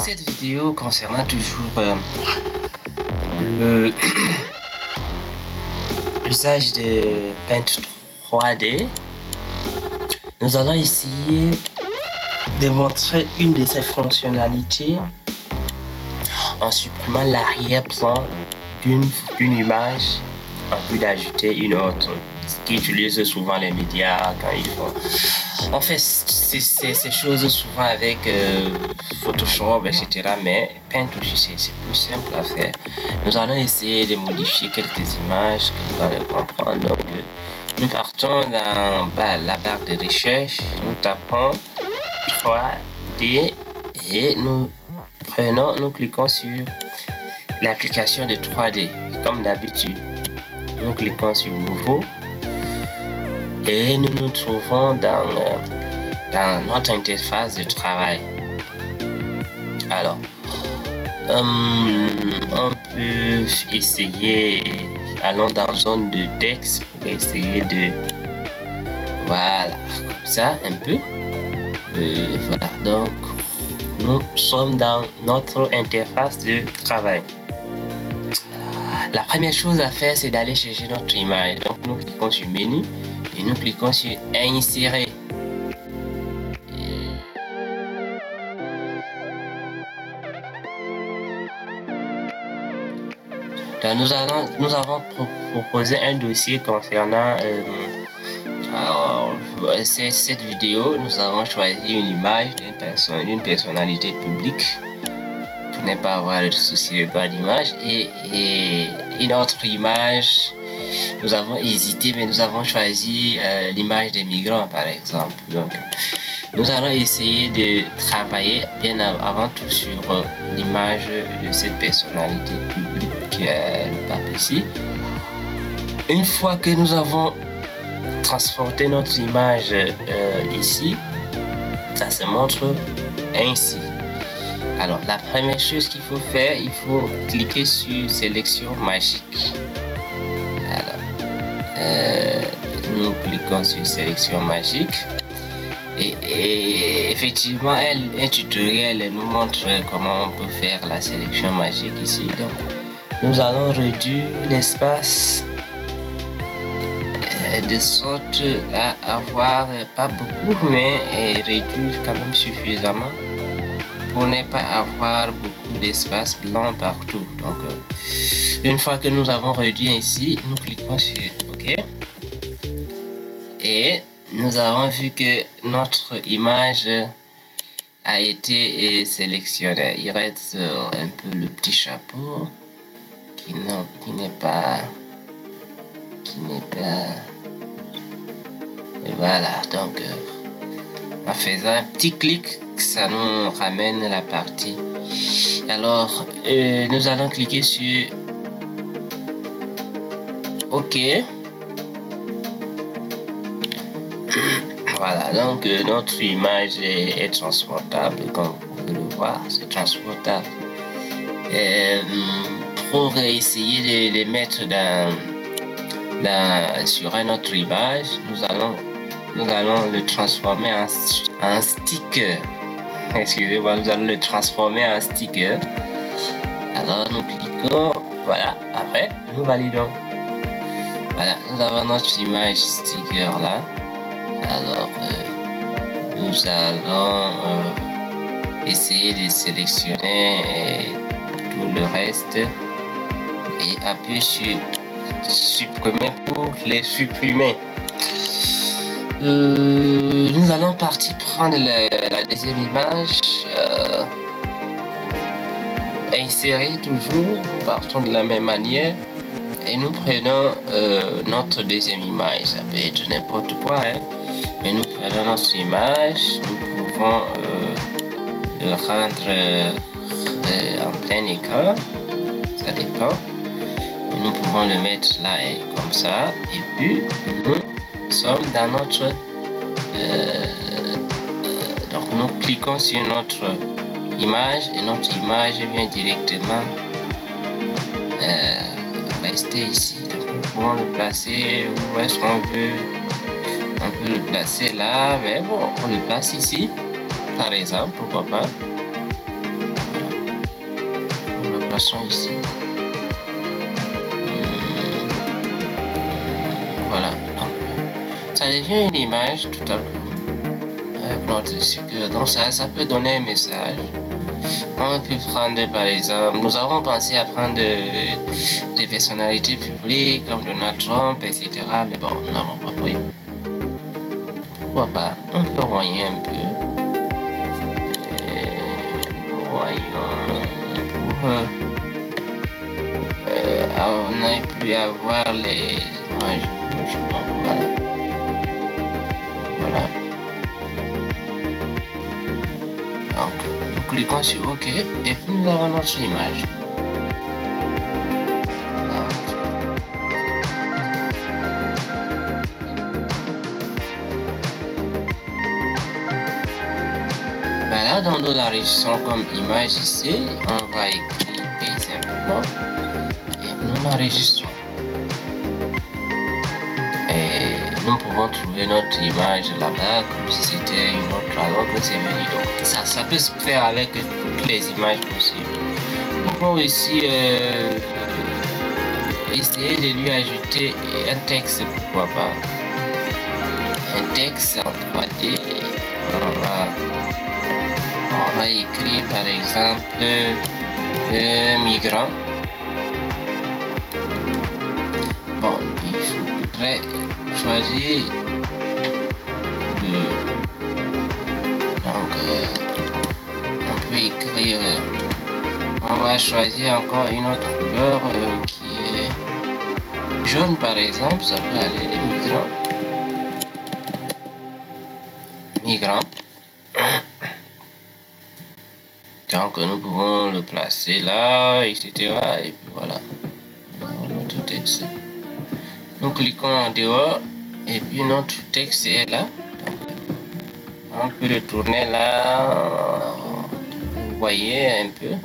cette vidéo concernant toujours l'usage de Paint 3D, nous allons essayer de montrer une de ses fonctionnalités en supprimant l'arrière-plan d'une image en vue d'ajouter une autre, ce qui utilise souvent les médias quand ils font. On fait ces choses souvent avec Photoshop, etc. Mais Paint aussi, c'est plus simple à faire. Nous allons essayer de modifier quelques images que vous allez comprendre. Donc, nous partons dans la barre de recherche, nous tapons 3D et nous cliquons sur l'application de 3D. Comme d'habitude, nous cliquons sur Nouveau. Et nous nous trouvons dans notre interface de travail. Alors, on peut essayer, allons dans zone de texte pour essayer de, voilà, comme ça un peu. Voilà, donc nous sommes dans notre interface de travail. La première chose à faire, c'est d'aller chercher notre image. Donc nous cliquons sur Menu. Et nous cliquons sur Insérer. Donc nous avons proposé un dossier concernant cette vidéo. Nous avons choisi une image d'une personnalité publique pour ne pas avoir de souci de droit d'image et une autre image. Nous avons hésité, mais nous avons choisi l'image des migrants, par exemple. Donc, nous allons essayer de travailler bien avant tout sur l'image de cette personnalité publique, le pape ici. Une fois que nous avons transporté notre image ici, ça se montre ainsi. Alors, la première chose qu'il faut faire, il faut cliquer sur Sélection magique. Nous cliquons sur Sélection magique et effectivement un tutoriel nous montre comment on peut faire la sélection magique ici. Donc nous allons réduire l'espace de sorte à avoir pas beaucoup mais réduire quand même suffisamment pour ne pas avoir beaucoup d'espace blanc partout. Donc une fois que nous avons réduit ainsi, nous cliquons sur OK et nous avons vu que notre image a été sélectionnée. Il reste un peu le petit chapeau qui n'est pas et voilà. Donc en faisant un petit clic, ça nous ramène la partie. Alors nous allons cliquer sur OK. Voilà, donc notre image est transportable, comme vous pouvez le voir, c'est transportable. Pour essayer de les mettre sur une autre image, nous allons le transformer en sticker. Excusez-moi, nous allons le transformer en sticker. Alors nous cliquons, voilà, après nous validons. Voilà, nous avons notre image sticker là. Alors nous allons essayer de sélectionner tout le reste et appuyer sur supprimer pour les supprimer. Nous allons partir prendre la deuxième image, insérer toujours, nous partons de la même manière et nous prenons notre deuxième image. Ça peut être n'importe quoi, hein. Mais nous prenons notre image, nous pouvons le rendre en plein écran, ça dépend. Et nous pouvons le mettre là et comme ça, et puis nous sommes dans notre donc nous cliquons sur notre image et notre image vient directement rester ici. Donc nous pouvons le placer où est-ce qu'on veut. On peut le placer là, mais bon, on le place ici, par exemple, pourquoi pas. saturation ici. Voilà. Ça devient une image tout à coup. Donc ça peut donner un message. On peut prendre par exemple, nous avons pensé à prendre des personnalités publiques comme Donald Trump, etc. Mais bon, nous n'avons pas pris. Pourquoi pas? On peut voyer un peu. Voyons. On a pu avoir les images. Voilà. Voilà. Donc, nous cliquons sur OK et puis nous avons notre image. Voilà, donc nous l'enregistrons comme image ici. On va écrire simplement et nous l'enregistrons. Et nous pouvons trouver notre image là-bas comme si c'était une autre alors que c'est venu. Donc ça peut se faire avec toutes les images possibles. Nous pouvons aussi essayer de lui ajouter un texte, pourquoi pas. Un texte en 3D. On va écrire par exemple migrant. Bon, il faudrait choisir donc on peut écrire, on va choisir encore une autre couleur qui est jaune par exemple, ça peut aller migrant. Donc nous pouvons le placer là, etc. Et puis voilà, notre texte. Nous cliquons en dehors et puis notre texte est là. Donc, on peut le tourner là, vous voyez un peu.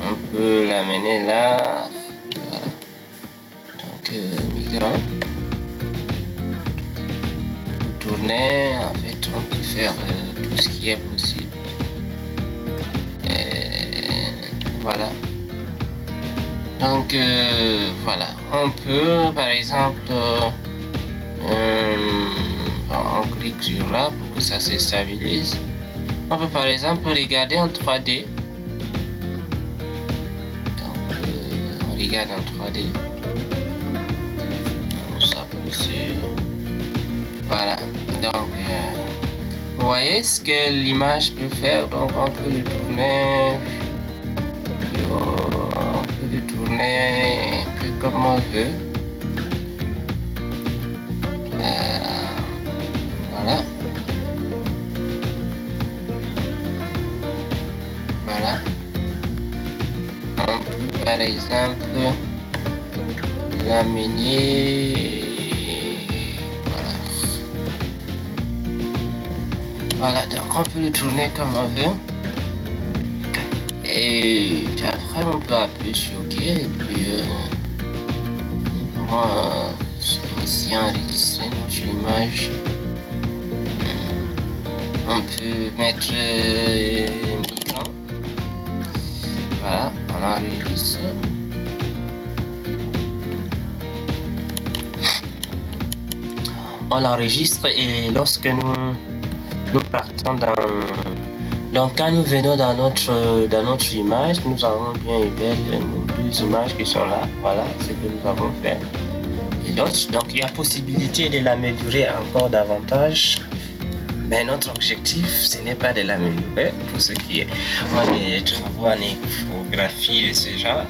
On peut l'amener là. Voilà. Donc migrant. Tourner, en fait on peut faire tout ce qui est possible. Voilà. Donc voilà, on peut par exemple on clique sur là pour que ça se stabilise. On peut par exemple regarder en 3D. Donc on regarde en 3D. Ça peut se... Voilà. Donc vous voyez ce que l'image peut faire. Donc on peut le tourner. On peut le tourner un peu comme on veut. Voilà. Voilà. On peut par exemple l'amener. Voilà, donc on peut le tourner comme on veut. Et puis après on peut appuyer sur OK et puis on va ici enregistrer notre image. On peut mettre migrant. Voilà, on enregistre. On l'enregistre et lorsque nous partons dans... Donc quand nous venons dans notre image, nous avons bien et belle nos deux images qui sont là. Voilà ce que nous avons fait. Et d'autres, donc il y a possibilité de l'améliorer encore davantage. Mais notre objectif, ce n'est pas de l'améliorer pour ce qui est des travaux en infographie de ce genre.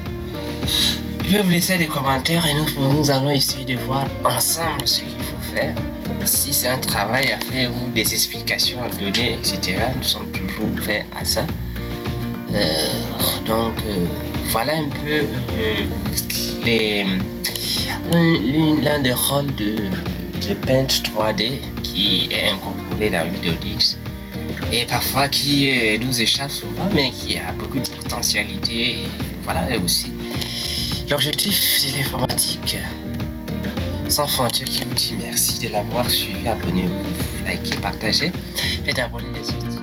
Je vais vous laisser des commentaires et nous allons essayer de voir ensemble ce qu'il faut faire. Si c'est un travail à faire ou des explications à donner, etc., nous sommes toujours ouverts à ça. Donc, voilà un peu l'un des rôles de Paint 3D qui est incorporé dans Vidéodix et parfois qui nous échappe souvent, mais qui a beaucoup de potentialité. Et voilà, et aussi l'objectif de l'informatique sans frontières qui vous dit merci de l'avoir suivi. Abonnez-vous, likez, partagez, faites abonner les autres.